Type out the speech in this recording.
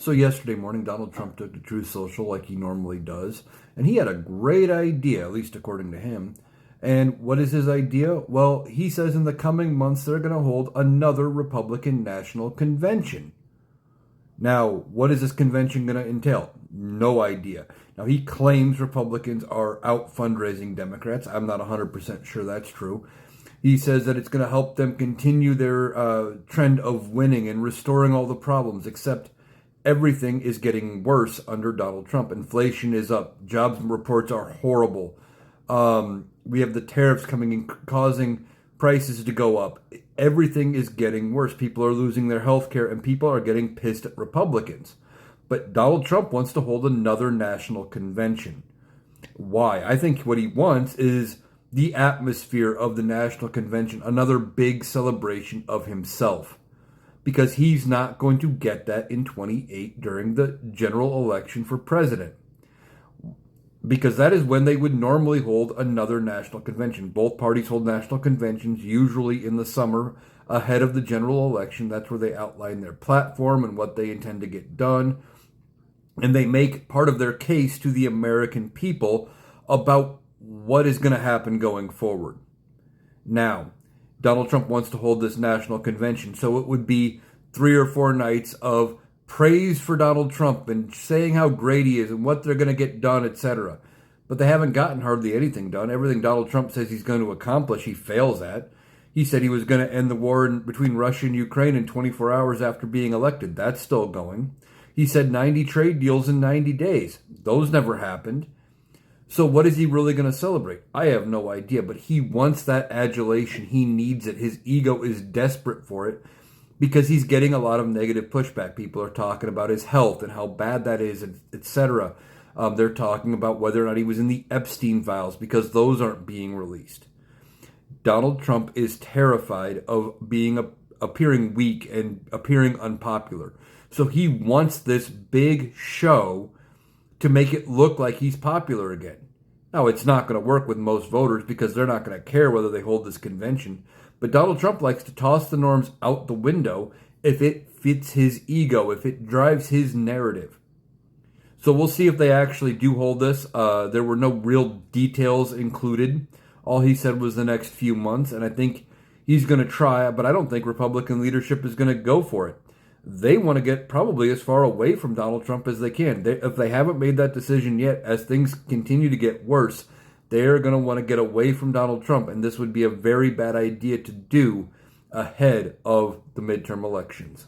So yesterday morning, Donald Trump took to Truth Social like he normally does, and he had a great idea, at least according to him. And what is his idea? Well, he says in the coming months they're going to hold another Republican National Convention. Now, what is this convention going to entail? No idea. Now, he claims Republicans are out fundraising Democrats. I'm not 100% sure that's true. He says that it's going to help them continue their trend of winning and restoring all the problems, except everything is getting worse under Donald Trump. Inflation is up. Jobs reports are horrible. We have the tariffs coming in, causing prices to go up. Everything is getting worse. People are losing their health care, and people are getting pissed at Republicans. But Donald Trump wants to hold another national convention. Why? I think what he wants is the atmosphere of the national convention, another big celebration of himself, because he's not going to get that in 28 during the general election for president, because that is when they would normally hold another national convention. Both parties hold national conventions usually in the summer ahead of the general election. That's where they outline their platform and what they intend to get done, and they make part of their case to the American people about what is going to happen going forward. Now, Donald Trump wants to hold this national convention, so it would be 3 or 4 nights of praise for Donald Trump and saying how great he is and what they're going to get done, etc. But they haven't gotten hardly anything done. Everything Donald Trump says he's going to accomplish, he fails at. He said he was going to end the war between Russia and Ukraine in 24 hours after being elected. That's still going. He said 90 trade deals in 90 days. Those never happened. So what is he really going to celebrate? I have no idea, but he wants that adulation. He needs it. His ego is desperate for it because he's getting a lot of negative pushback. People are talking about his health and how bad that is, etc. They're talking about whether or not he was in the Epstein files because those aren't being released. Donald Trump is terrified of appearing weak and appearing unpopular. So he wants this big show to make it look like he's popular again. Now, it's not going to work with most voters because they're not going to care whether they hold this convention. But Donald Trump likes to toss the norms out the window if it fits his ego, if it drives his narrative. So we'll see if they actually do hold this. There were no real details included. All he said was the next few months, and I think he's going to try, but I don't think Republican leadership is going to go for it. They want to get probably as far away from Donald Trump as they can. If they haven't made that decision yet, as things continue to get worse, they're going to want to get away from Donald Trump, and this would be a very bad idea to do ahead of the midterm elections.